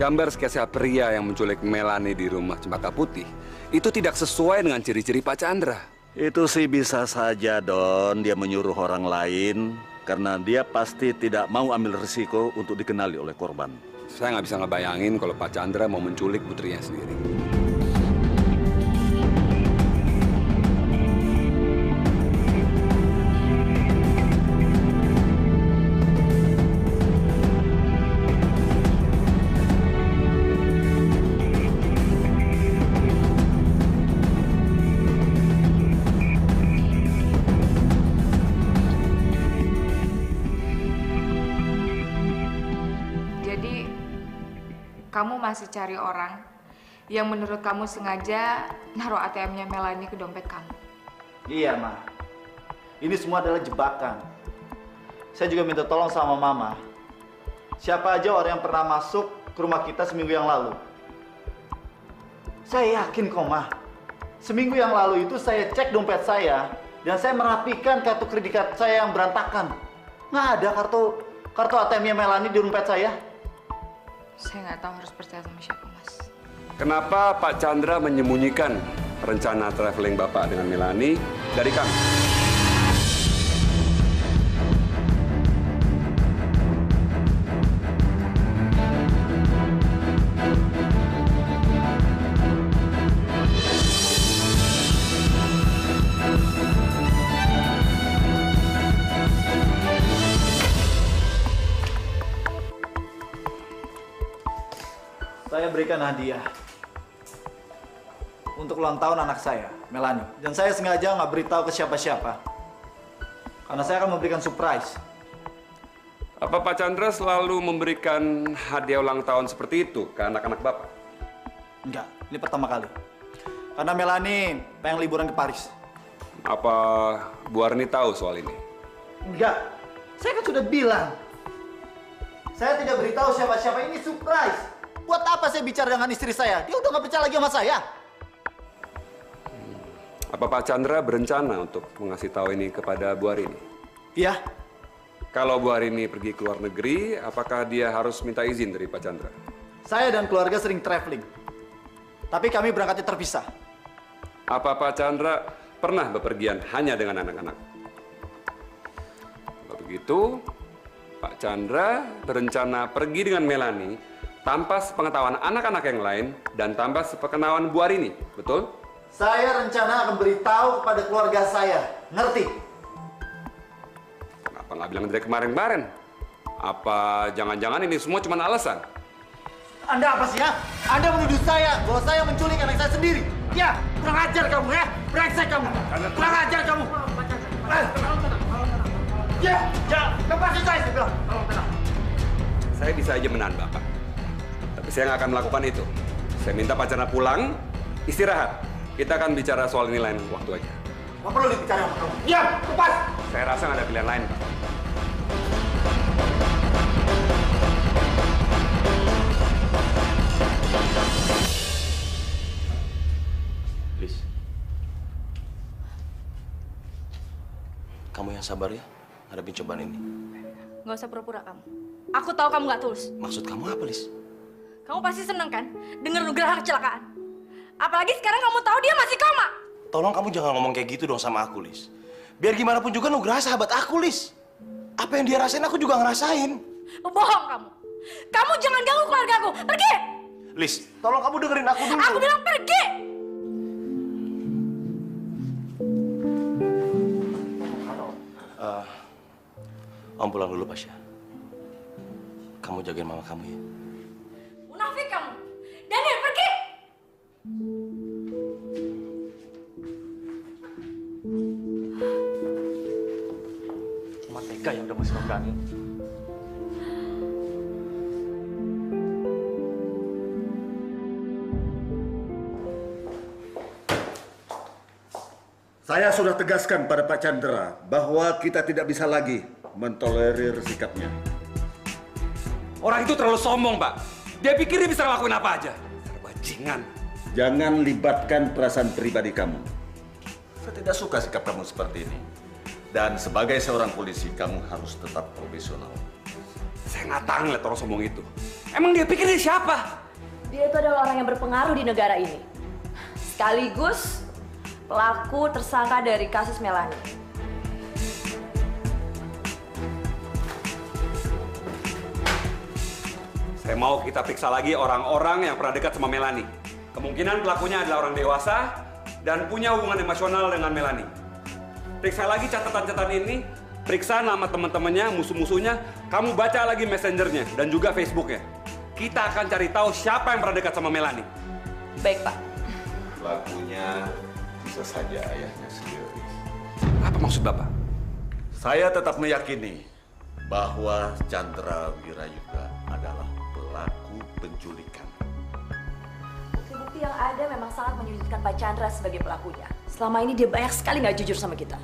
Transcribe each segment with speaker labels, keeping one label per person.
Speaker 1: Gambar sketsa pria yang menculik Melanie di rumah Cempaka Putih itu tidak sesuai dengan ciri-ciri Pak Chandra.
Speaker 2: Itu sih bisa saja, Don. Dia menyuruh orang lain karena dia pasti tidak mau ambil risiko untuk dikenali oleh korban.
Speaker 1: Saya nggak bisa ngebayangin kalau Pak Chandra mau menculik putrinya sendiri.
Speaker 3: Kamu masih cari orang yang menurut kamu sengaja naruh ATM-nya Melanie ke dompet kamu?
Speaker 4: Iya, Ma. Ini semua adalah jebakan. Saya juga minta tolong sama Mama. Siapa aja orang yang pernah masuk ke rumah kita seminggu yang lalu? Saya yakin kok, Ma. Seminggu yang lalu itu saya cek dompet saya dan saya merapikan kartu kredit saya yang berantakan. Nggak ada kartu ATM-nya Melanie di dompet saya.
Speaker 3: Saya nggak tahu harus percaya sama siapa, Mas.
Speaker 1: Kenapa Pak Chandra menyembunyikan rencana traveling Bapak dengan Melanie dari kami?
Speaker 4: Saya berikan hadiah untuk ulang tahun anak saya, Melanie. Dan saya sengaja nggak beritahu ke siapa-siapa. Karena saya akan memberikan surprise.
Speaker 1: Apa Pak Chandra selalu memberikan hadiah ulang tahun seperti itu ke anak-anak Bapak?
Speaker 4: Enggak, ini pertama kali. Karena Melanie pengen liburan ke Paris.
Speaker 1: Apa Bu Arni tahu soal ini?
Speaker 4: Enggak, saya kan sudah bilang. Saya tidak beritahu siapa-siapa, ini surprise. Buat apa saya bicara dengan istri saya? Dia udah nggak percaya lagi sama saya.
Speaker 1: Apa Pak Chandra berencana untuk mengasih tahu ini kepada Bu Arini?
Speaker 4: Iya.
Speaker 1: Kalau Bu Arini pergi ke luar negeri, apakah dia harus minta izin dari Pak Chandra?
Speaker 4: Saya dan keluarga sering traveling. Tapi kami berangkatnya terpisah.
Speaker 1: Apa Pak Chandra pernah bepergian hanya dengan anak-anak? Kalau begitu, Pak Chandra berencana pergi dengan Melanie tanpa sepengetahuan anak-anak yang lain dan tanpa sepengetahuan Bu Arini, betul?
Speaker 4: Saya rencana akan beritahu kepada keluarga saya, ngerti?
Speaker 1: Kenapa nggak bilang dari kemarin-kemarin? Apa jangan-jangan ini semua cuma alasan?
Speaker 4: Anda apa sih ya? Anda menuduh saya bahwa saya menculik anak saya sendiri. Ya, kurang ajar kamu ya, brengsek kamu. Kurang ajar kamu. Ya, lepasin saya bilang.
Speaker 1: Saya bisa aja menahan Bapak. Tapi saya nggak akan melakukan itu. Saya minta Pak Chandra pulang, istirahat. Kita akan bicara soal ini lain waktu aja.
Speaker 4: Nggak perlu dibicara sama kamu. Ya, lepas.
Speaker 1: Saya rasa nggak ada pilihan lain, Pak.
Speaker 5: Liz, kamu yang sabar ya, hadapin cobaan ini.
Speaker 6: Nggak usah pura-pura kamu. Aku tahu kamu nggak tulus.
Speaker 5: Maksud kamu apa, Liz?
Speaker 6: Kamu pasti seneng kan dengar Nugraha kecelakaan? Apalagi sekarang kamu tahu dia masih koma.
Speaker 5: Tolong kamu jangan ngomong kayak gitu dong sama aku, Liz. Biar gimana pun juga Nugraha sahabat aku, Liz. Apa yang dia rasain aku juga ngerasain.
Speaker 6: Bohong kamu. Kamu jangan ganggu keluarga aku. Pergi!
Speaker 5: Liz, tolong kamu dengerin aku dulu.
Speaker 6: Aku bilang pergi!
Speaker 5: Om pulang dulu, Pasha. Kamu jagain mama kamu ya.
Speaker 6: Munafik kamu. Daniel, pergi!
Speaker 4: Cuma tega yang udah masuk Daniel.
Speaker 2: Saya sudah tegaskan pada Pak Chandra bahwa kita tidak bisa lagi mentolerir sikapnya.
Speaker 1: Orang itu terlalu sombong, Pak. Dia pikir dia bisa ngelakuin apa aja. Bajingan.
Speaker 2: Jangan libatkan perasaan pribadi kamu. Saya tidak suka sikap kamu seperti ini. Dan sebagai seorang polisi, kamu harus tetap profesional.
Speaker 1: Saya nggak tahan lihat orang sombong itu. Emang dia pikir dia siapa?
Speaker 7: Dia itu adalah orang yang berpengaruh di negara ini. Sekaligus pelaku tersangka dari kasus Melanie.
Speaker 1: Saya mau kita periksa lagi orang-orang yang pernah dekat sama Melanie. Kemungkinan pelakunya adalah orang dewasa dan punya hubungan emosional dengan Melanie. Periksa lagi catatan-catatan ini, periksa nama teman-temannya, musuh-musuhnya, kamu baca lagi messengernya dan juga Facebooknya. Kita akan cari tahu siapa yang pernah dekat sama Melanie.
Speaker 7: Baik, Pak.
Speaker 8: Pelakunya bisa saja ayahnya sendiri.
Speaker 1: Apa maksud Bapak?
Speaker 2: Saya tetap meyakini bahwa Chandra Wirayuga adalah pelaku penculikan.
Speaker 7: Bukti-bukti yang ada memang sangat menyudutkan Pak Chandra sebagai pelakunya. Selama ini dia banyak sekali nggak jujur sama kita.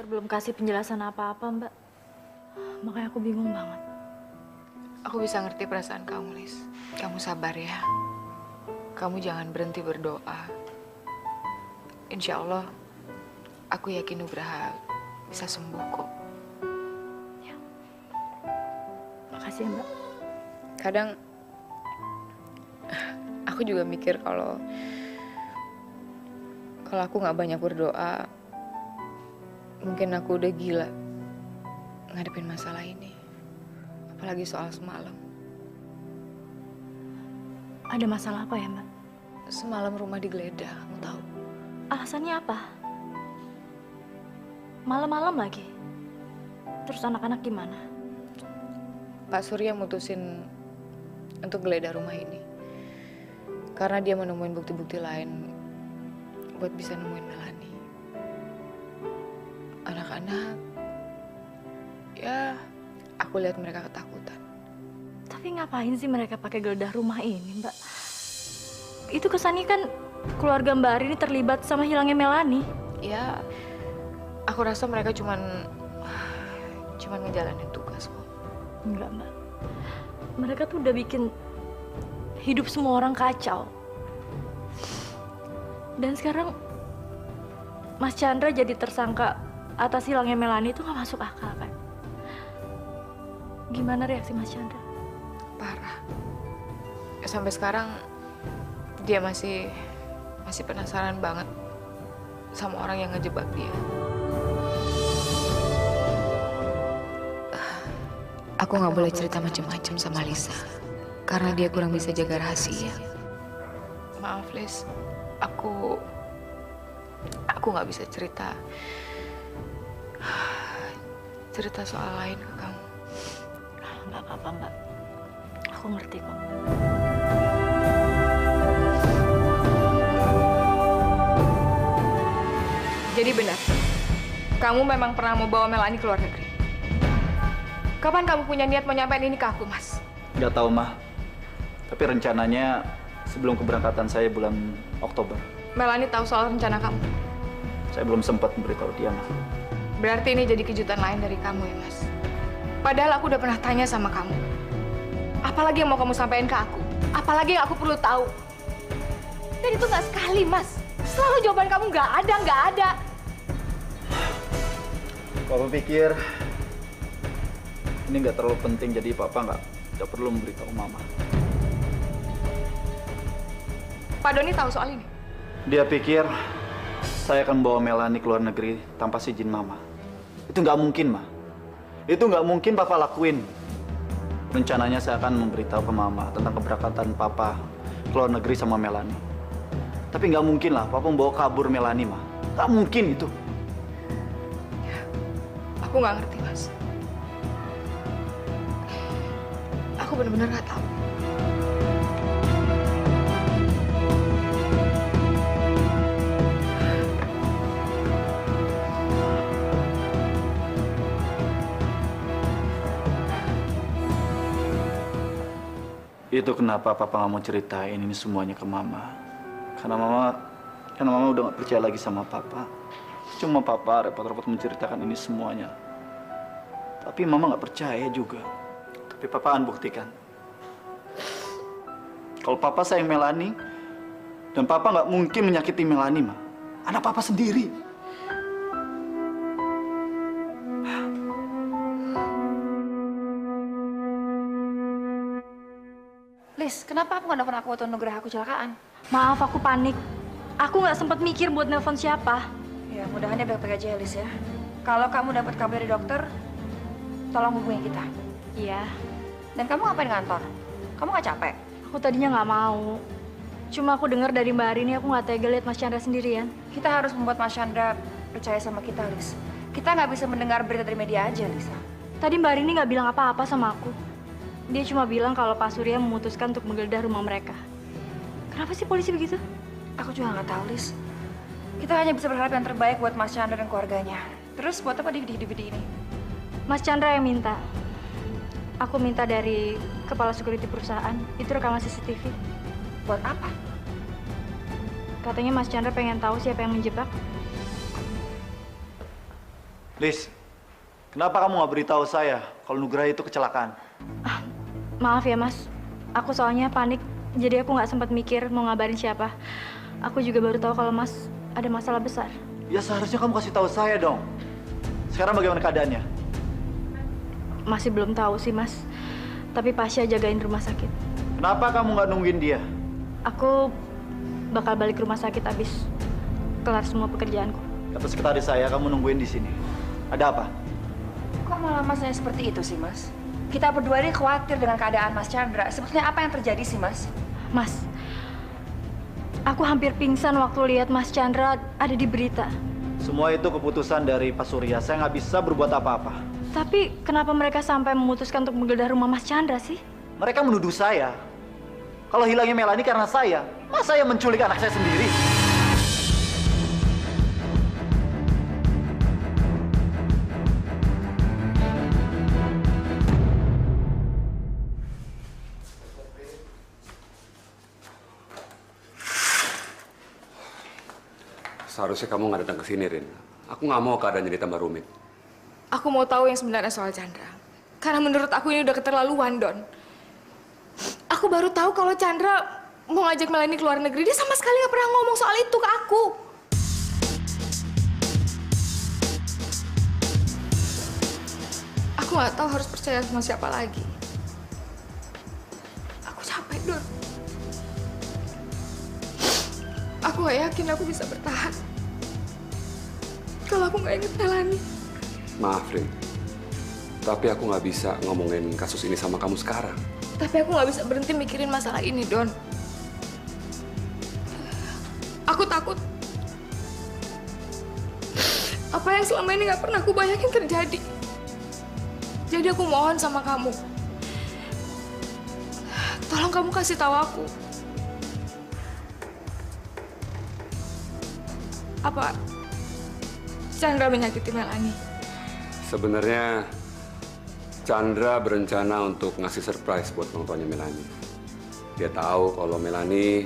Speaker 6: Belum kasih penjelasan apa-apa, Mbak. Makanya aku bingung banget.
Speaker 3: Aku bisa ngerti perasaan kamu, Lis. Kamu sabar ya. Kamu jangan berhenti berdoa. Insya Allah, aku yakin Nugraha bisa sembuh kok.
Speaker 6: Makasih ya, Mbak.
Speaker 3: Kadang aku juga mikir kalau aku nggak banyak berdoa, mungkin aku udah gila ngadepin masalah ini. Apalagi soal semalam.
Speaker 6: Ada masalah apa ya, Mbak?
Speaker 3: Semalam rumah digeledah, kamu tahu?
Speaker 6: Alasannya apa? Malam-malam lagi. Terus anak-anak gimana?
Speaker 3: Pak Surya mutusin untuk geledah rumah ini. Karena dia menemuin bukti-bukti lain buat bisa nemuin Melanie. Anak-anak, ya aku lihat mereka ketakutan.
Speaker 6: Tapi ngapain sih mereka pakai geledah rumah ini, Mbak? Itu kesannya kan keluarga Mbak Arini terlibat sama hilangnya Melanie.
Speaker 3: Ya, aku rasa mereka cuman ngejalanin tugas kok.
Speaker 6: Enggak, Mbak. Mereka tuh udah bikin hidup semua orang kacau. Dan sekarang Mas Chandra jadi tersangka atas hilangnya Melanie itu nggak masuk akal kan? Gimana reaksi Mas Chandra?
Speaker 3: Parah. Sampai sekarang dia masih penasaran banget sama orang yang ngejebak dia. Aku nggak boleh cerita macam-macam sama Lisa karena dia kurang bisa jaga rahasia. Maaf, Lis. Aku nggak bisa cerita soal lain ke kamu.
Speaker 6: Nggak apa-apa, Mbak. Aku ngerti kok.
Speaker 3: Jadi benar, kamu memang pernah mau bawa Melanie ke luar negeri. Kapan kamu punya niat mau nyampein ini ke aku, Mas?
Speaker 4: Nggak tahu, Mah. Tapi rencananya sebelum keberangkatan saya bulan Oktober.
Speaker 3: Melanie tahu soal rencana kamu?
Speaker 4: Saya belum sempat memberitahu dia, Mah.
Speaker 3: Berarti ini jadi kejutan lain dari kamu ya, Mas. Padahal aku udah pernah tanya sama kamu. Apalagi yang mau kamu sampaikan ke aku? Apalagi yang aku perlu tahu? Dan itu nggak sekali, Mas. Selalu jawaban kamu nggak ada.
Speaker 4: Papa pikir ini nggak terlalu penting, jadi Papa nggak perlu memberitahu Mama.
Speaker 3: Pak Doni tahu soal ini?
Speaker 4: Dia pikir saya akan bawa Melani ke luar negeri tanpa izin Mama. Itu nggak mungkin, Ma. Itu nggak mungkin Papa lakuin. Rencananya saya akan memberitahu ke Mama tentang keberangkatan Papa ke luar negeri sama Melani. Tapi nggak mungkin lah Papa membawa kabur Melani, Ma. Nggak mungkin itu.
Speaker 3: Aku nggak ngerti, Mas. Aku benar-benar nggak tahu.
Speaker 4: Itu kenapa Papa nggak mau ceritain ini semuanya ke Mama. Karena Mama udah nggak percaya lagi sama Papa. Cuma Papa repot-repot menceritakan ini semuanya. Tapi Mama nggak percaya juga. Tapi Papa akan buktikan. Kalau Papa sayang Melani, dan Papa nggak mungkin menyakiti Melani, Ma. Anak Papa sendiri.
Speaker 7: Lis, kenapa aku nggak nelfon aku waktu Nugraha kecelakaan?
Speaker 6: Maaf, aku panik. Aku nggak sempat mikir buat nelpon siapa.
Speaker 7: Ya, mudahan dia baik-baik aja ya, Lis ya. Kalau kamu dapat kabar dari dokter, tolong hubungi kita.
Speaker 6: Iya,
Speaker 7: Dan kamu ngapain di kantor? Kamu nggak capek?
Speaker 6: aku tadinya nggak mau. Cuma aku dengar dari Mbak Arini, aku nggak tega lihat Mas Chandra sendirian.
Speaker 7: Kita harus membuat Mas Chandra percaya sama kita, Lis. Kita nggak bisa mendengar berita dari media aja, Lisa.
Speaker 6: Tadi Mbak Arini nggak bilang apa-apa sama aku. Dia cuma bilang kalau Pak Surya memutuskan untuk menggeledah rumah mereka. Kenapa sih polisi begitu?
Speaker 7: Aku juga nggak tahu, Lis. Kita hanya bisa berharap yang terbaik buat Mas Chandra dan keluarganya. Terus buat apa DVD ini?
Speaker 6: Mas Chandra yang minta. Aku minta dari kepala security perusahaan. Itu rekaman CCTV.
Speaker 7: Buat apa?
Speaker 6: Katanya Mas Chandra pengen tahu siapa yang menjebak.
Speaker 4: Lis, kenapa kamu nggak beritahu saya kalau Nugraha itu kecelakaan?
Speaker 6: Maaf ya Mas, aku soalnya panik. Jadi aku nggak sempat mikir mau ngabarin siapa. Aku juga baru tahu kalau Mas ada masalah besar.
Speaker 4: Ya seharusnya kamu kasih tahu saya dong. Sekarang bagaimana keadaannya?
Speaker 6: Masih belum tahu sih Mas. Tapi Pasha jagain rumah sakit.
Speaker 4: Kenapa kamu nggak nungguin dia?
Speaker 6: Aku bakal balik ke rumah sakit abis kelar semua pekerjaanku.
Speaker 4: Kata sekretaris saya, kamu nungguin di sini. Ada apa?
Speaker 7: Kok malah masnya seperti itu sih, Mas? Kita berdua ini khawatir dengan keadaan Mas Chandra. Sebetulnya apa yang terjadi sih, Mas?
Speaker 6: Mas, aku hampir pingsan waktu lihat Mas Chandra ada di berita.
Speaker 4: Semua itu keputusan dari Pak Surya. Saya nggak bisa berbuat apa-apa.
Speaker 6: Tapi kenapa mereka sampai memutuskan untuk menggeledah rumah Mas Chandra sih?
Speaker 4: Mereka menuduh saya. Kalau hilangnya Melani karena saya. Masa saya menculik anak saya sendiri?
Speaker 1: Seharusnya kamu nggak datang ke sini, Rin. Aku nggak mau keadaan jadi tambah rumit.
Speaker 3: Aku mau tahu yang sebenarnya soal Chandra. Karena menurut aku ini udah keterlaluan, Don. Aku baru tahu kalau Chandra mau ngajak Melani ke luar negeri. Dia sama sekali nggak pernah ngomong soal itu ke aku. Aku nggak tahu harus percaya sama siapa lagi. Aku capek, Don. Aku gak yakin aku bisa bertahan kalau aku nggak inget Melani.
Speaker 1: Maaf, Rin. Tapi aku nggak bisa ngomongin kasus ini sama kamu sekarang.
Speaker 3: Tapi aku nggak bisa berhenti mikirin masalah ini, Don. Aku takut apa yang selama ini nggak pernah aku bayangin terjadi. Jadi aku mohon sama kamu, tolong kamu kasih tahu aku apa Chandra menyakiti Melani.
Speaker 1: Sebenarnya Chandra berencana untuk ngasih surprise buat orang tuanya Melani. Dia tahu kalau Melani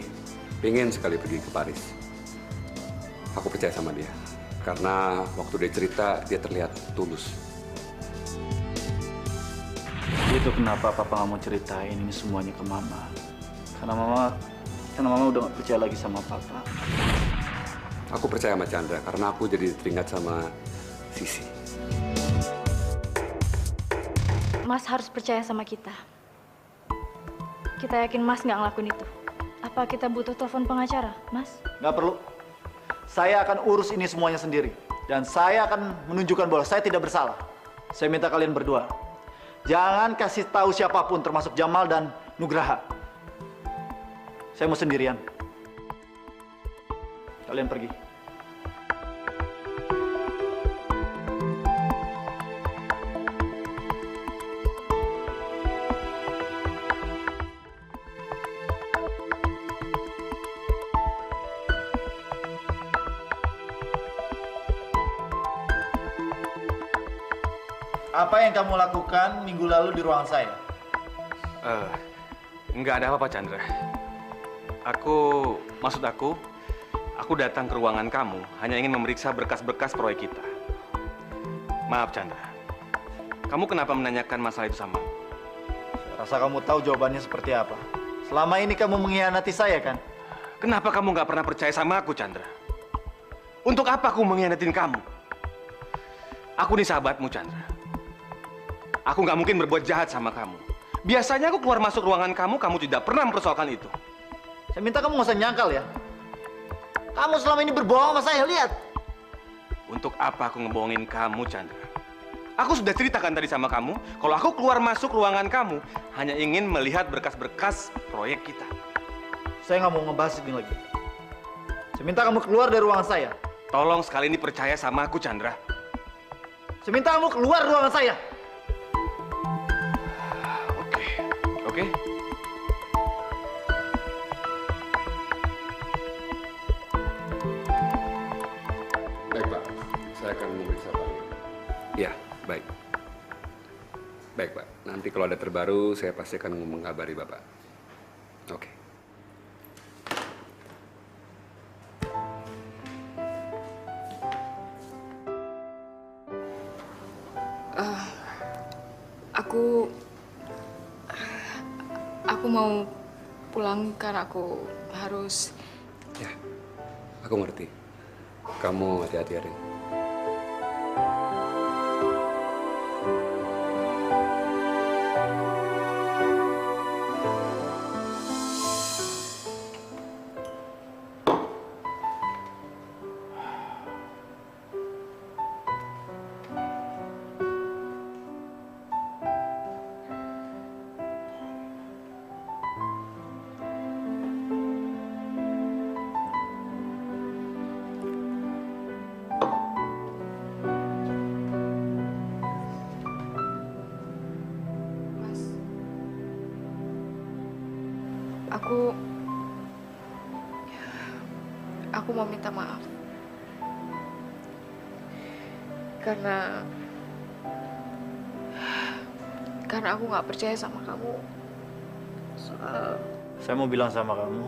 Speaker 1: pengen sekali pergi ke Paris. Aku percaya sama dia. Karena waktu dia cerita, dia terlihat tulus.
Speaker 4: Itu kenapa Papa nggak mau ceritain ini semuanya ke Mama. Karena Mama udah nggak percaya lagi sama Papa.
Speaker 1: Aku percaya sama Chandra karena aku jadi teringat sama Sisi.
Speaker 6: Mas harus percaya sama kita. Kita yakin Mas nggak ngelakuin itu. Apa kita butuh telepon pengacara, Mas?
Speaker 4: Nggak perlu. Saya akan urus ini semuanya sendiri. Dan saya akan menunjukkan bahwa saya tidak bersalah. Saya minta kalian berdua, jangan kasih tahu siapapun termasuk Jamal dan Nugraha. Saya mau sendirian. Kalian pergi. Apa yang kamu lakukan minggu lalu di ruangan saya?
Speaker 9: Nggak ada apa-apa, Chandra. Maksud aku datang ke ruangan kamu hanya ingin memeriksa berkas-berkas proyek kita. Maaf, Chandra. Kamu kenapa menanyakan masalah itu sama aku?
Speaker 4: Saya rasa kamu tahu jawabannya seperti apa. Selama ini kamu mengkhianati saya, kan?
Speaker 9: Kenapa kamu nggak pernah percaya sama aku, Chandra? Untuk apa aku mengkhianatin kamu? Aku nih sahabatmu, Chandra. Aku nggak mungkin berbuat jahat sama kamu. Biasanya aku keluar masuk ruangan kamu, kamu tidak pernah mempersoalkan itu.
Speaker 4: Saya minta kamu nggak usah nyangkal ya. Kamu selama ini berbohong sama saya, lihat.
Speaker 9: Untuk apa aku ngebohongin kamu, Chandra? Aku sudah ceritakan tadi sama kamu, kalau aku keluar masuk ruangan kamu, hanya ingin melihat berkas-berkas proyek kita.
Speaker 4: Saya nggak mau ngebahas ini lagi. Saya minta kamu keluar dari ruangan saya.
Speaker 9: Tolong sekali ini percaya sama aku, Chandra.
Speaker 4: Saya minta kamu keluar ruangan saya.
Speaker 9: Oke?
Speaker 1: Baik, Pak. Saya akan memeriksa Pak. Ya, baik. Baik, Pak. Nanti kalau ada terbaru, saya pasti akan mengabari Bapak. Oke.
Speaker 3: Aku mau pulang karena aku harus...
Speaker 1: Ya, aku ngerti. Kamu hati-hati, Arin.
Speaker 3: Aku mau minta maaf. Karena aku nggak percaya sama kamu.
Speaker 4: Saya mau bilang sama kamu,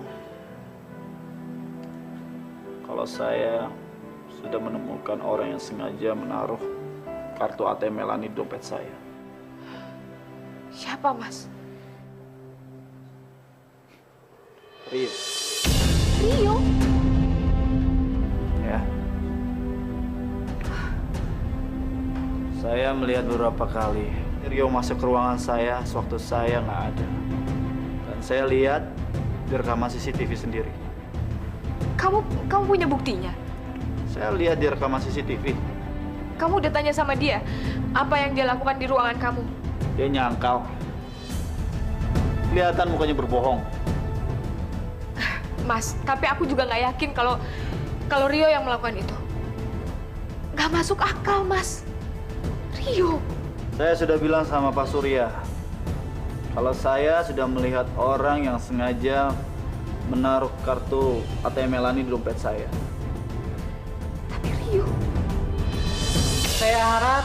Speaker 4: kalau saya sudah menemukan orang yang sengaja menaruh kartu ATM Melani di dompet saya.
Speaker 3: Siapa, Mas?
Speaker 4: Rio.
Speaker 6: Rio?
Speaker 4: Ya. Saya melihat beberapa kali Rio masuk ke ruangan saya sewaktu saya nggak ada. Dan saya lihat di rekaman CCTV sendiri.
Speaker 3: Kamu punya buktinya?
Speaker 4: Saya lihat di rekaman CCTV.
Speaker 3: Kamu udah tanya sama dia apa yang dia lakukan di ruangan kamu?
Speaker 4: Dia nyangkal. Kelihatan mukanya berbohong.
Speaker 3: Mas, tapi aku juga nggak yakin kalau Rio yang melakukan itu. Nggak masuk akal, Mas. Rio.
Speaker 4: Saya sudah bilang sama Pak Surya, kalau saya sudah melihat orang yang sengaja menaruh kartu ATM Melani di dompet saya.
Speaker 3: Tapi Rio.
Speaker 10: Saya harap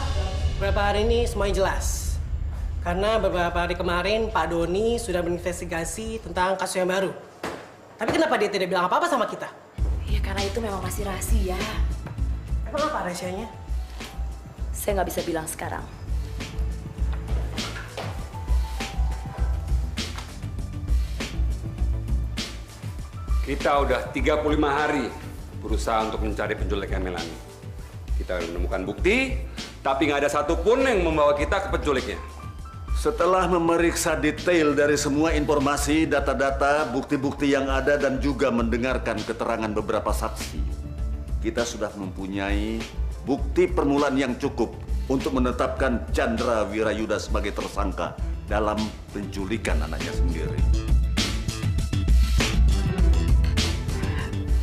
Speaker 10: beberapa hari ini semuanya jelas. Karena beberapa hari kemarin Pak Doni sudah menginvestigasi tentang kasus yang baru. Tapi kenapa dia tidak bilang apa-apa sama kita?
Speaker 7: Ya karena itu memang masih rahasia.
Speaker 10: Emang apa rahasianya?
Speaker 7: Saya nggak bisa bilang sekarang.
Speaker 1: Kita udah 35 hari berusaha untuk mencari penculiknya Melani. Kita menemukan bukti, tapi nggak ada satupun yang membawa kita ke penculiknya.
Speaker 2: Setelah memeriksa detail dari semua informasi, data-data, bukti-bukti yang ada dan juga mendengarkan keterangan beberapa saksi, kita sudah mempunyai bukti permulaan yang cukup untuk menetapkan Chandra Wirayuda sebagai tersangka dalam penculikan anaknya sendiri.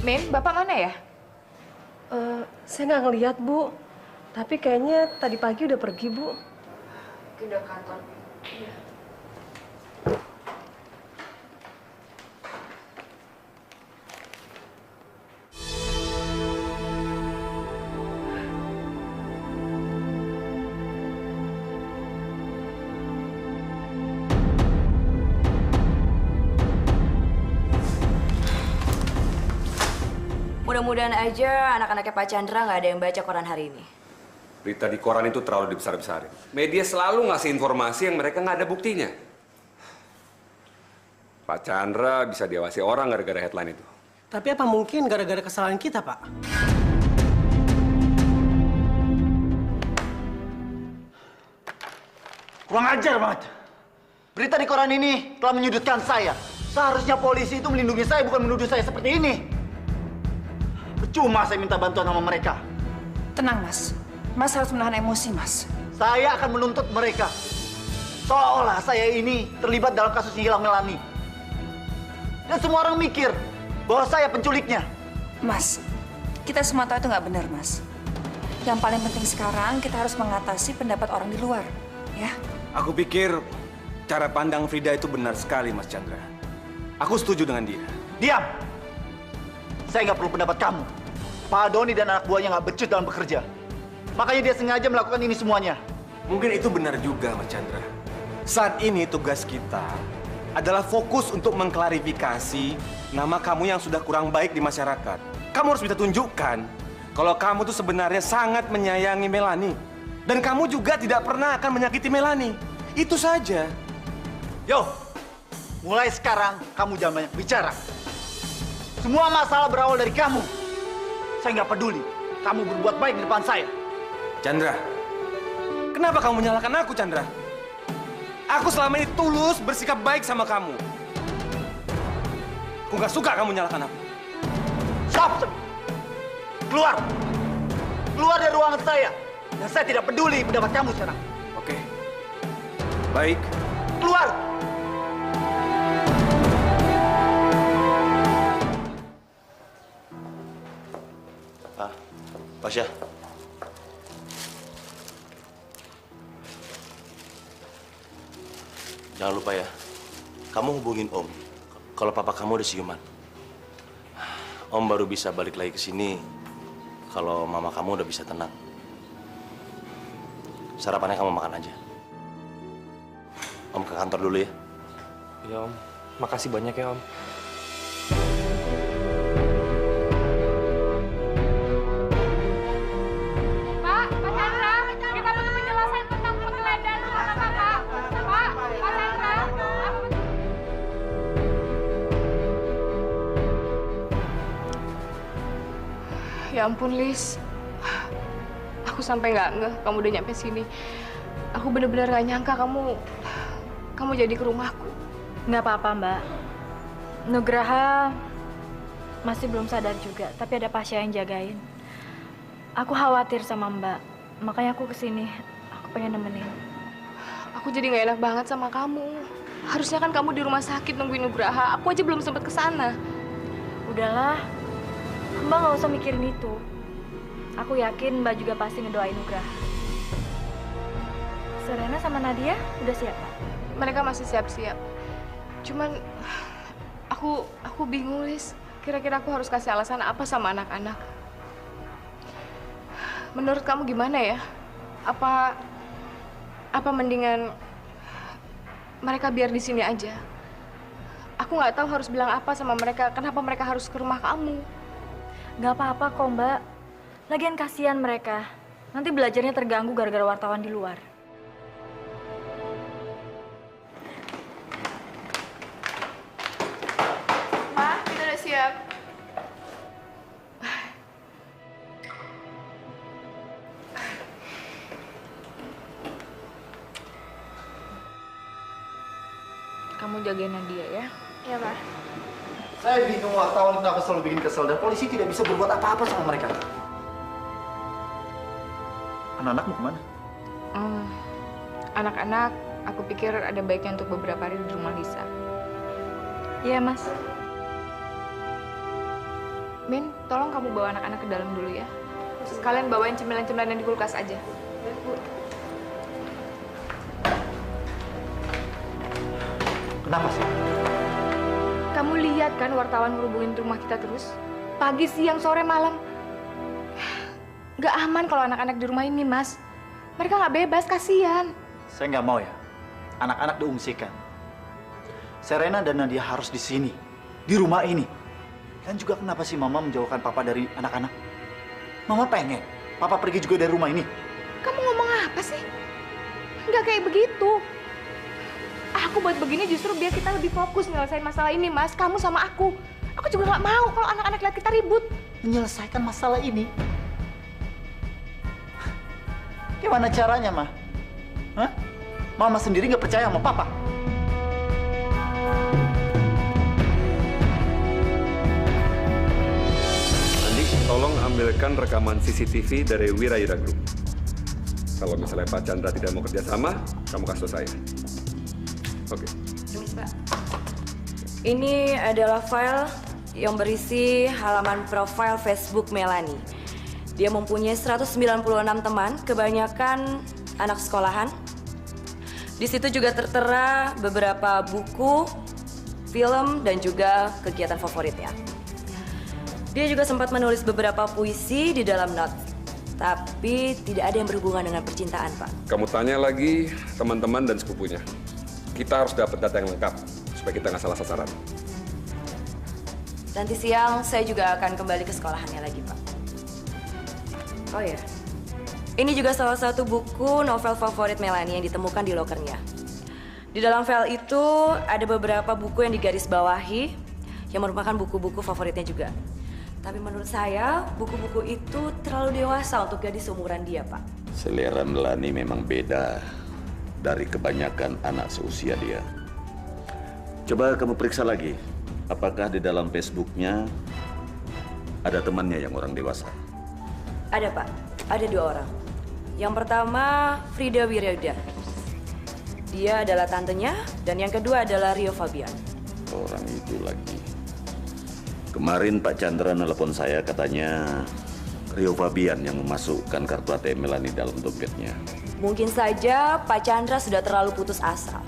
Speaker 3: Min, Bapak mana ya?
Speaker 11: Saya nggak ngeliat, Bu. Tapi kayaknya tadi pagi udah pergi, Bu.
Speaker 3: Udah kantor. Iya.
Speaker 7: Mudah-mudahan aja anak-anaknya Pak Chandra nggak ada yang baca koran hari ini.
Speaker 1: Berita di koran itu terlalu dibesar-besarin. Media selalu ngasih informasi yang mereka nggak ada buktinya. Pak Chandra bisa diawasi orang gara-gara headline itu.
Speaker 10: Tapi apa mungkin gara-gara kesalahan kita, Pak?
Speaker 4: Kurang ajar banget. Berita di koran ini telah menyudutkan saya. Seharusnya polisi itu melindungi saya, bukan menuduh saya seperti ini. Percuma saya minta bantuan sama mereka.
Speaker 12: Tenang, Mas. Mas harus menahan emosi, Mas.
Speaker 4: Saya akan menuntut mereka. Seolah-olah saya ini terlibat dalam kasus hilang Melani. Dan semua orang mikir bahwa saya penculiknya.
Speaker 12: Mas, kita semua tahu itu nggak benar, Mas. Yang paling penting sekarang kita harus mengatasi pendapat orang di luar, ya.
Speaker 9: Aku pikir cara pandang Frida itu benar sekali, Mas Chandra. Aku setuju dengan dia.
Speaker 4: Diam! Saya nggak perlu pendapat kamu. Pak Doni dan anak buahnya nggak becus dalam bekerja. Makanya dia sengaja melakukan ini semuanya.
Speaker 9: Mungkin itu benar juga, Mas Chandra. Saat ini tugas kita adalah fokus untuk mengklarifikasi nama kamu yang sudah kurang baik di masyarakat. Kamu harus bisa tunjukkan kalau kamu tuh sebenarnya sangat menyayangi Melani. Dan kamu juga tidak pernah akan menyakiti Melani. Itu saja.
Speaker 4: Yo, mulai sekarang kamu jangan banyak bicara. Semua masalah berawal dari kamu. Saya nggak peduli. Kamu berbuat baik di depan saya.
Speaker 9: Chandra, kenapa kamu menyalahkan aku, Chandra? Aku selama ini tulus bersikap baik sama kamu. Aku nggak suka kamu menyalahkan aku.
Speaker 4: Stop! Keluar! Keluar dari ruangan saya. Dan saya tidak peduli pendapat kamu sekarang.
Speaker 9: Oke. Baik.
Speaker 4: Keluar!
Speaker 5: Pasha. Jangan lupa ya, kamu hubungin Om kalau papa kamu udah siuman. Om baru bisa balik lagi ke sini kalau mama kamu udah bisa tenang. Sarapannya kamu makan aja. Om ke kantor dulu ya.
Speaker 13: Iya, Om. Makasih banyak ya, Om.
Speaker 3: Ya ampun, Lis. Aku sampai nggak ngeh kamu udah nyampe sini. Aku bener-bener nggak nyangka kamu jadi ke rumahku.
Speaker 6: Nggak apa-apa, Mbak. Nugraha masih belum sadar juga, tapi ada Pasha yang jagain. Aku khawatir sama Mbak, makanya aku kesini. Aku pengen nemenin.
Speaker 3: Aku jadi nggak enak banget sama kamu. Harusnya kan kamu di rumah sakit nungguin Nugraha. Aku aja belum sempat ke sana.
Speaker 6: Udahlah, Mbak nggak usah mikirin itu. Aku yakin Mbak juga pasti ngedoain Nugraha. Serena sama Nadia udah siap, Pak?
Speaker 3: Mereka masih siap-siap. Cuman aku bingung, Lis. Kira-kira aku harus kasih alasan apa sama anak-anak? Menurut kamu gimana ya? Apa mendingan mereka biar di sini aja? Aku nggak tahu harus bilang apa sama mereka. Kenapa mereka harus ke rumah kamu?
Speaker 6: Nggak apa-apa kok, Mbak. Lagian kasihan mereka. Nanti belajarnya terganggu gara-gara wartawan di luar.
Speaker 3: Ma, kita udah siap. Kamu jagain Nadia ya? Iya, Ma.
Speaker 4: Saya bingung wartawan kenapa selalu bikin kesel dan polisi tidak bisa berbuat apa-apa sama mereka. Anak-anak mau kemana?
Speaker 3: Anak-anak, aku pikir ada baiknya untuk beberapa hari di rumah Lisa.
Speaker 6: Iya, Mas.
Speaker 3: Min, tolong kamu bawa anak-anak ke dalam dulu ya. Sekalian bawain cemilan-cemilan yang di kulkas aja.
Speaker 4: Kenapa sih?
Speaker 3: Kamu lihat kan wartawan ngerubungin rumah kita terus? Pagi, siang, sore, malam. Nggak aman kalau anak-anak di rumah ini, Mas. Mereka nggak bebas, kasihan.
Speaker 4: Saya nggak mau ya. Anak-anak diungsikan. Serena dan Nadia harus di sini. Di rumah ini. Dan juga kenapa sih Mama menjauhkan Papa dari anak-anak? Mama pengen Papa pergi juga dari rumah ini.
Speaker 3: Kamu ngomong apa sih? Nggak kayak begitu. Aku buat begini justru biar kita lebih fokus nyelesain masalah ini, Mas. Kamu sama aku. Aku juga nggak mau kalau anak-anak lihat kita ribut.
Speaker 4: Menyelesaikan masalah ini? Gimana caranya, Ma? Hah? Mama sendiri nggak percaya sama Papa.
Speaker 1: Andi, tolong ambilkan rekaman CCTV dari Wirayuda Group. Kalau misalnya Pak Chandra tidak mau kerjasama, kamu kasih tahu saya. Oke.
Speaker 7: Ini adalah file yang berisi halaman profil Facebook Melanie. Dia mempunyai 196 teman, kebanyakan anak sekolahan. Di situ juga tertera beberapa buku, film, dan juga kegiatan favoritnya. Dia juga sempat menulis beberapa puisi di dalam notes. Tapi tidak ada yang berhubungan dengan percintaan, Pak.
Speaker 1: Kamu tanya lagi teman-teman dan sepupunya. Kita harus dapat data yang lengkap supaya kita nggak salah sasaran.
Speaker 7: Nanti siang saya juga akan kembali ke sekolahannya lagi, Pak. Oh ya, ini juga salah satu buku novel favorit Melanie yang ditemukan di lokernya. Di dalam file itu ada beberapa buku yang digarisbawahi yang merupakan buku-buku favoritnya juga. Tapi menurut saya, buku-buku itu terlalu dewasa untuk gadis seumuran dia, Pak.
Speaker 2: Selera Melanie memang beda dari kebanyakan anak seusia dia. Coba kamu periksa lagi, apakah di dalam Facebooknya ada temannya yang orang dewasa?
Speaker 7: Ada, Pak. Ada 2 orang. Yang pertama, Frida Wirayuda. Dia adalah tantenya, dan yang kedua adalah Rio Fabian.
Speaker 2: Orang itu lagi. Kemarin Pak Chandra nelpon saya, katanya Rio Fabian yang memasukkan kartu ATM Melanie dalam dompetnya.
Speaker 7: Mungkin saja Pak Chandra sudah terlalu putus asa.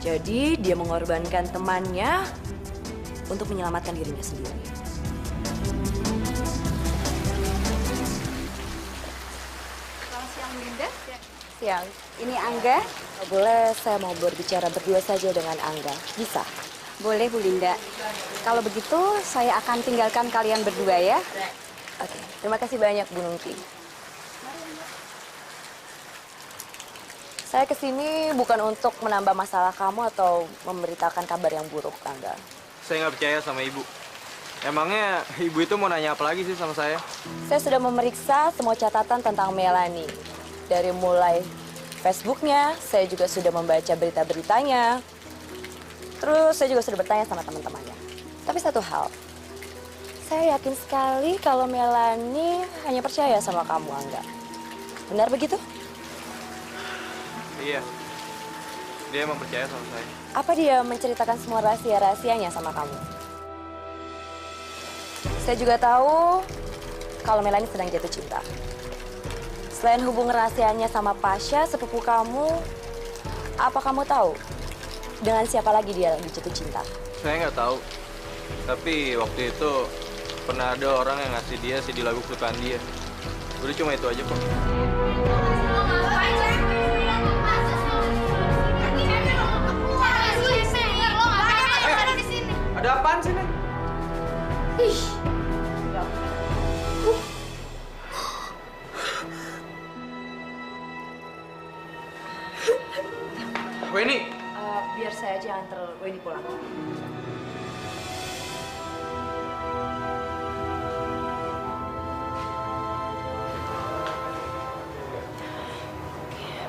Speaker 7: Jadi dia mengorbankan temannya untuk menyelamatkan dirinya sendiri.
Speaker 14: Selamat siang, Linda.
Speaker 7: Siang, ini Angga. Boleh saya mau berbicara berdua saja dengan Angga? Bisa?
Speaker 14: Boleh, Bu Linda. Kalau begitu, saya akan tinggalkan kalian berdua ya.
Speaker 7: Oke, terima kasih banyak Bu Nungki. Saya kesini bukan untuk menambah masalah kamu atau memberitakan kabar yang buruk, Angga.
Speaker 13: Saya nggak percaya sama ibu. Emangnya ibu itu mau nanya apa lagi sih sama saya?
Speaker 7: Saya sudah memeriksa semua catatan tentang Melanie. Dari mulai Facebooknya, saya juga sudah membaca berita-beritanya. Terus saya juga sudah bertanya sama teman-temannya. Tapi satu hal, saya yakin sekali kalau Melanie hanya percaya sama kamu, Angga. Benar begitu?
Speaker 13: Iya, dia emang percaya sama saya.
Speaker 7: Apa dia menceritakan semua rahasia-rahasianya sama kamu? Saya juga tahu kalau Melanie sedang jatuh cinta. Selain hubungan rahasianya sama Pasha, sepupu kamu, apa kamu tahu dengan siapa lagi dia lagi jatuh cinta?
Speaker 13: Saya nggak tahu. Tapi waktu itu pernah ada orang yang ngasih dia CD lagu kesukaan dia. Udah cuma itu aja kok. Ada apaan sih, Nen?
Speaker 14: Ih.
Speaker 7: antar Wendy pulang.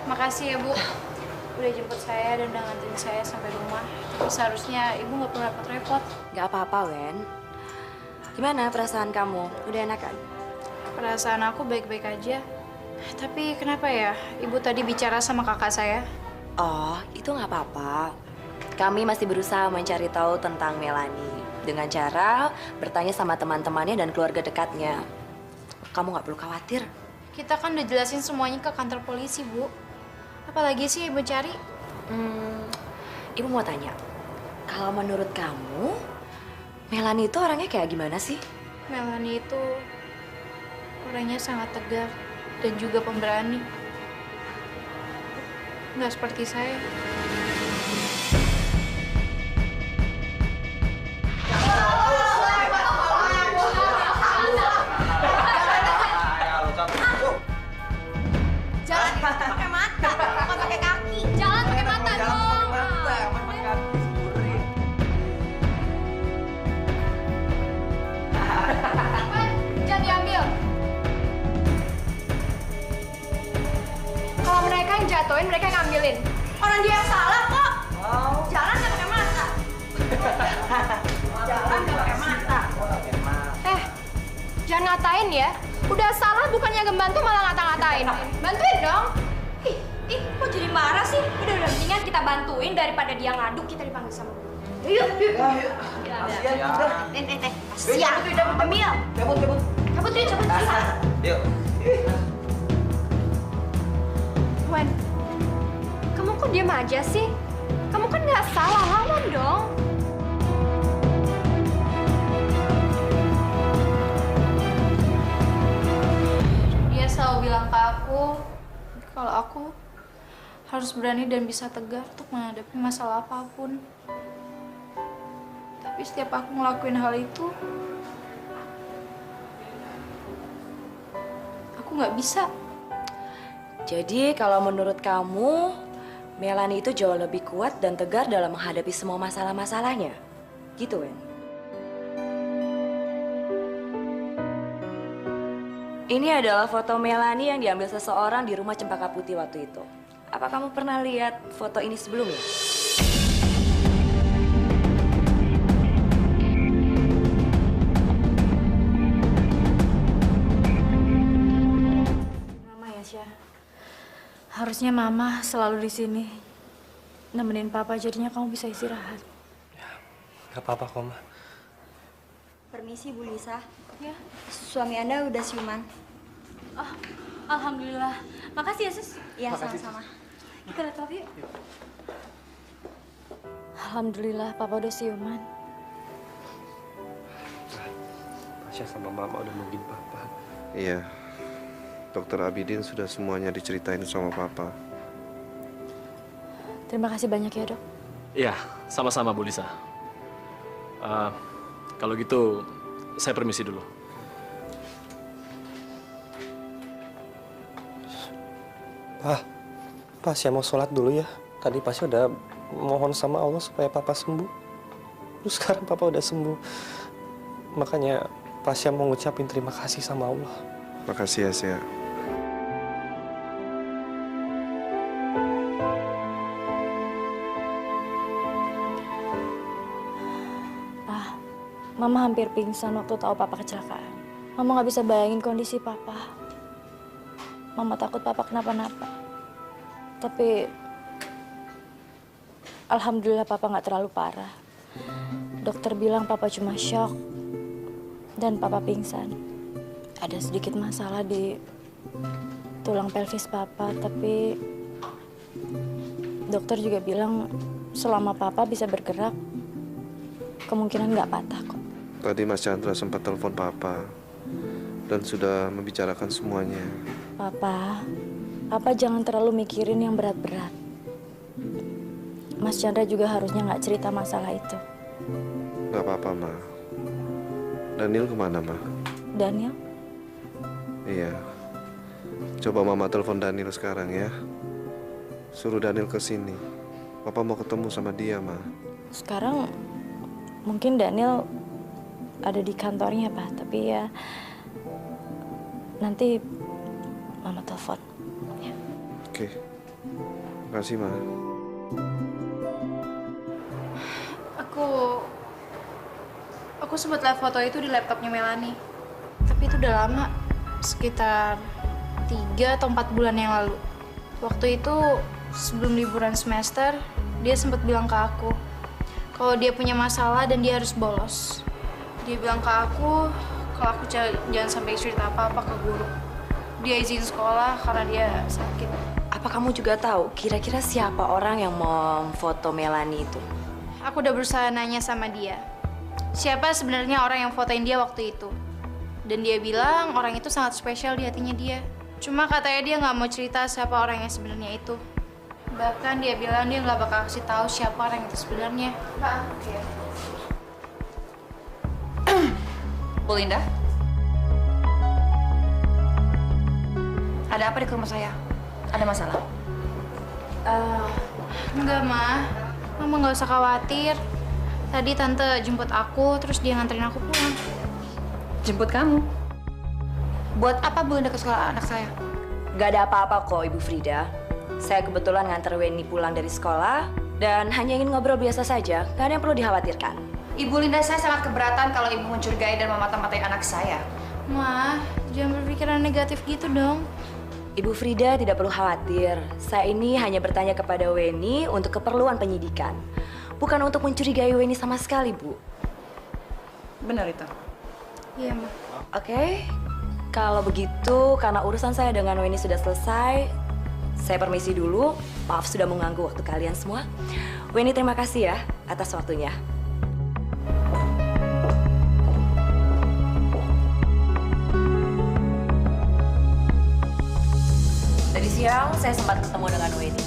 Speaker 6: Makasih ya, Bu. Udah jemput saya dan udah nganterin saya sampai rumah. Tapi seharusnya Ibu nggak perlu repot-repot.
Speaker 7: Gak apa-apa, Wen. Gimana perasaan kamu? Udah enakan?
Speaker 6: Perasaan aku baik-baik aja. Tapi kenapa ya Ibu tadi bicara sama kakak saya?
Speaker 7: Oh, itu nggak apa-apa. Kami masih berusaha mencari tahu tentang Melanie dengan cara bertanya sama teman-temannya dan keluarga dekatnya. Kamu nggak perlu khawatir.
Speaker 6: Kita kan udah jelasin semuanya ke kantor polisi, Bu. Apalagi sih Ibu cari?
Speaker 7: Ibu mau tanya, kalau menurut kamu, Melanie itu orangnya kayak gimana sih?
Speaker 6: Melanie itu orangnya sangat tegar dan juga pemberani. Nggak seperti saya.
Speaker 15: Jalan pakai mata, bukan pakai kaki. Jalan pakai mata dong. Jangan diambil. Kalau mereka yang jatuhin, mereka yang ngambilin. Orang dia yang salah kok. Jalan nggak pakai mata. Jalan nggak pakai mata. Jangan ngatain ya. Udah salah bukannya ngebantu malah ngata-ngatain. Bantuin dong. Ih, kok jadi marah sih? Udah mendingan kita bantuin daripada dia ngadu, kita dipanggil sama guru. Yuk.
Speaker 16: Kasian udah.
Speaker 15: Siap. Ambil.
Speaker 16: Cabut.
Speaker 15: Cabut.
Speaker 16: Yuk.
Speaker 15: Wen, kamu kok diam aja sih? Kamu kan nggak salah, lawan dong.
Speaker 6: Dia selalu bilang ke aku kalau aku harus berani dan bisa tegar untuk menghadapi masalah apapun. Tapi setiap aku ngelakuin hal itu, aku nggak bisa.
Speaker 7: Jadi kalau menurut kamu, Melanie itu jauh lebih kuat dan tegar dalam menghadapi semua masalah-masalahnya. Gitu, Wen? Ini adalah foto Melanie yang diambil seseorang di rumah Cempaka Putih waktu itu. Apa kamu pernah lihat foto ini sebelumnya?
Speaker 6: Mama ya, Syah. Harusnya Mama selalu di sini. Nemenin Papa, jadinya kamu bisa istirahat.
Speaker 5: Gak apa-apa kok, Ma.
Speaker 14: Permisi, Bu Lisa.
Speaker 6: Ya.
Speaker 14: Suami Anda udah siuman.
Speaker 6: Oh, alhamdulillah. Makasih ya, Sus.
Speaker 14: Iya, sama-sama.
Speaker 6: Kita lihat Papa yuk. Alhamdulillah, Papa udah siuman.
Speaker 13: Tasya sama Mama udah nungguin Papa.
Speaker 17: Iya. Dokter Abidin sudah semuanya diceritain sama Papa.
Speaker 6: Terima kasih banyak ya, Dok.
Speaker 18: Iya, sama-sama Bu Lisa. Kalau gitu, saya permisi dulu.
Speaker 5: Pak, saya mau sholat dulu ya. Tadi Pasya udah mohon sama Allah supaya Papa sembuh. Terus sekarang Papa udah sembuh. Makanya Pasya mau ngucapin terima kasih sama Allah.
Speaker 17: Makasih ya, Sia.
Speaker 6: Mama hampir pingsan waktu tahu Papa kecelakaan. Mama nggak bisa bayangin kondisi Papa. Mama takut Papa kenapa-napa. Tapi alhamdulillah Papa nggak terlalu parah. Dokter bilang Papa cuma shock dan Papa pingsan. Ada sedikit masalah di tulang pelvis Papa, tapi dokter juga bilang selama Papa bisa bergerak, kemungkinan nggak patah kok.
Speaker 17: Tadi Mas Chandra sempat telepon Papa dan sudah membicarakan semuanya.
Speaker 6: Papa jangan terlalu mikirin yang berat-berat. Mas Chandra juga harusnya nggak cerita masalah itu.
Speaker 17: Nggak apa-apa, Ma. Daniel kemana, Ma?
Speaker 6: Daniel?
Speaker 17: Iya. Coba Mama telepon Daniel sekarang ya. Suruh Daniel ke sini. Papa mau ketemu sama dia, Ma.
Speaker 6: Sekarang mungkin Daniel ada di kantornya, Pak. Tapi ya nanti Mama telepon. Ya.
Speaker 17: Oke. Makasih, Ma.
Speaker 15: Aku sempat lihat foto itu di laptopnya Melanie. Tapi itu udah lama, sekitar 3 atau 4 bulan yang lalu. Waktu itu sebelum liburan semester, dia sempat bilang ke aku kalau dia punya masalah dan dia harus bolos. Dia bilang ke aku kalau aku jangan sampai cerita apa-apa ke guru. Dia izin sekolah karena dia sakit.
Speaker 7: Apa kamu juga tahu kira-kira siapa orang yang mau foto Melanie itu?
Speaker 15: Aku udah berusaha nanya sama dia. Siapa sebenarnya orang yang fotoin dia waktu itu? Dan dia bilang orang itu sangat spesial di hatinya dia. Cuma katanya dia nggak mau cerita siapa orang yang sebenarnya itu. Bahkan dia bilang dia nggak bakal kasih tahu siapa orang itu sebenarnya. Maaf ya.
Speaker 12: Bu Linda? Ada apa di rumah saya? Ada masalah?
Speaker 15: Enggak, Ma. Mama nggak usah khawatir. Tadi Tante jemput aku, terus dia nganterin aku pulang.
Speaker 12: Jemput kamu? Buat apa Bu Linda ke sekolah anak saya?
Speaker 7: Gak ada apa-apa kok, Ibu Frida. Saya kebetulan nganter Weni pulang dari sekolah dan hanya ingin ngobrol biasa saja. Gak ada yang perlu dikhawatirkan.
Speaker 12: Ibu Linda, saya sangat keberatan kalau Ibu mencurigai dan memata-matai anak saya.
Speaker 15: Ma, jangan berpikiran negatif gitu dong.
Speaker 7: Ibu Frida tidak perlu khawatir. Saya ini hanya bertanya kepada Weni untuk keperluan penyidikan. Bukan untuk mencurigai Weni sama sekali, Bu.
Speaker 12: Benar itu?
Speaker 15: Iya, Ma.
Speaker 7: Oke. Kalau begitu, karena urusan saya dengan Weni sudah selesai, saya permisi dulu. Maaf sudah mengganggu waktu kalian semua. Weni, terima kasih ya atas waktunya. Tadi siang saya sempat ketemu dengan Weni.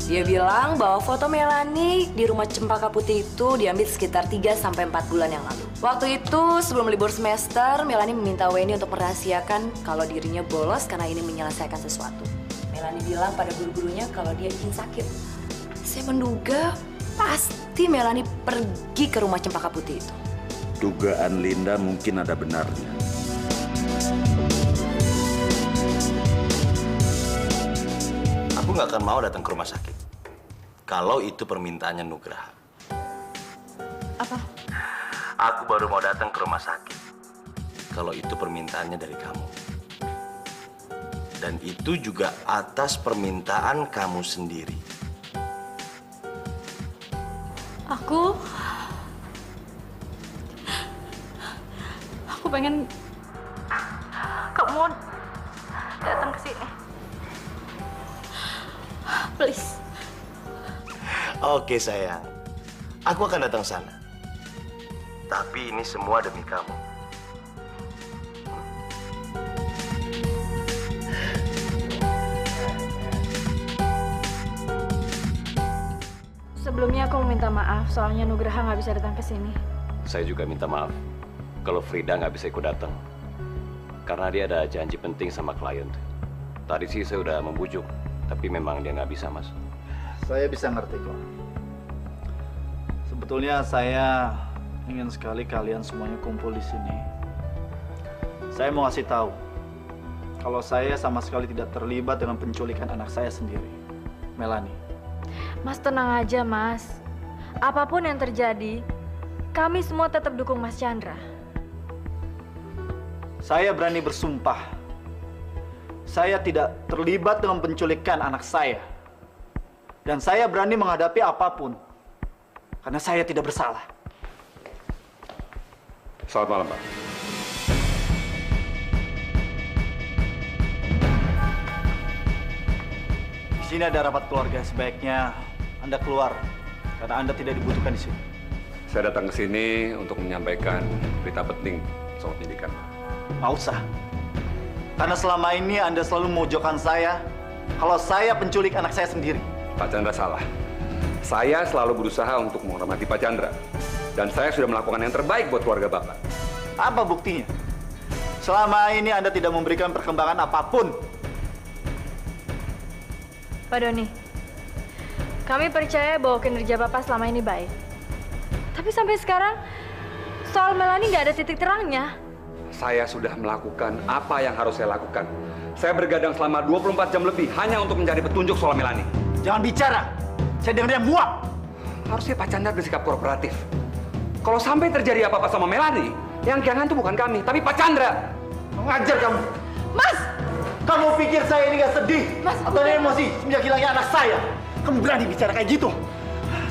Speaker 7: Dia bilang bahwa foto Melanie di rumah Cempaka Putih itu diambil sekitar 3-4 bulan yang lalu. Waktu itu sebelum libur semester, Melanie meminta Weni untuk merahasiakan kalau dirinya bolos karena ingin menyelesaikan sesuatu. Melanie bilang pada guru-gurunya kalau dia ingin sakit. Saya menduga pasti Melanie pergi ke rumah Cempaka Putih itu.
Speaker 2: Dugaan Linda mungkin ada benarnya.
Speaker 19: Aku nggak akan mau datang ke rumah sakit. Kalau itu permintaannya Nugraha.
Speaker 6: Apa?
Speaker 19: Aku baru mau datang ke rumah sakit. Kalau itu permintaannya dari kamu. Dan itu juga atas permintaan kamu sendiri.
Speaker 6: Aku pengen kamu datang ke sini. Please.
Speaker 19: Oke sayang, aku akan datang sana. Tapi ini semua demi kamu.
Speaker 6: Sebelumnya aku mau minta maaf, soalnya Nugraha nggak bisa datang ke sini.
Speaker 9: Saya juga minta maaf kalau Frida nggak bisa ikut datang. Karena dia ada janji penting sama klien. Tadi sih saya udah membujuk, tapi memang dia nggak bisa, Mas.
Speaker 4: Saya bisa ngerti kok. Sebetulnya saya ingin sekali kalian semuanya kumpul di sini. Saya mau kasih tahu kalau saya sama sekali tidak terlibat dengan penculikan anak saya sendiri, Melanie.
Speaker 6: Mas tenang aja, Mas. Apapun yang terjadi, kami semua tetap dukung Mas Chandra.
Speaker 4: Saya berani bersumpah, saya tidak terlibat dengan penculikan anak saya. Dan saya berani menghadapi apapun, karena saya tidak bersalah.
Speaker 1: Selamat malam, Pak.
Speaker 4: Di sini ada rapat keluarga, sebaiknya Anda keluar, karena Anda tidak dibutuhkan di sini.
Speaker 1: Saya datang ke sini untuk menyampaikan berita penting soal pendidikan.
Speaker 4: Nggak usah. Karena selama ini Anda selalu memojokkan saya, kalau saya penculik anak saya sendiri.
Speaker 1: Pak Chandra salah. Saya selalu berusaha untuk menghormati Pak Chandra. Dan saya sudah melakukan yang terbaik buat keluarga Bapak.
Speaker 4: Apa buktinya? Selama ini Anda tidak memberikan perkembangan apapun.
Speaker 6: Pak Doni, kami percaya bahwa kinerja Bapak selama ini baik. Tapi sampai sekarang soal Melani nggak ada titik terangnya.
Speaker 1: Saya sudah melakukan apa yang harus saya lakukan. Saya bergadang selama 24 jam lebih hanya untuk mencari petunjuk soal Melani.
Speaker 4: Jangan bicara. Saya dengar dia muak.
Speaker 1: Harusnya Pak Chandra bersikap kooperatif. Kalau sampai terjadi apa-apa sama Melani, yang kehilangan itu bukan kami, tapi Pak Chandra.
Speaker 4: Mengajar kamu.
Speaker 6: Mas!
Speaker 4: Kamu pikir saya ini nggak sedih?
Speaker 6: Mas,
Speaker 4: atau emosi semenjak hilangnya anak saya? Kamu berani bicara kayak gitu?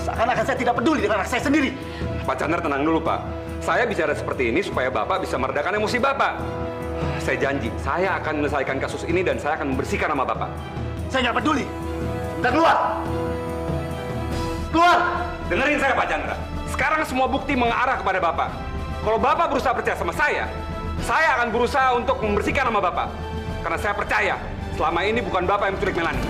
Speaker 4: Seakan-akan saya tidak peduli dengan anak saya sendiri.
Speaker 1: Pak Chandra, tenang dulu, Pak. Saya bicara seperti ini supaya Bapak bisa meredakan emosi Bapak. Saya janji, saya akan menyelesaikan kasus ini dan saya akan membersihkan nama Bapak.
Speaker 4: Saya nggak peduli. Udah keluar! Keluar!
Speaker 1: Dengerin saya, Pak Chandra. Sekarang semua bukti mengarah kepada Bapak. Kalau Bapak berusaha percaya sama saya akan berusaha untuk membersihkan nama Bapak. Karena saya percaya, selama ini bukan Bapak yang menculik Melani.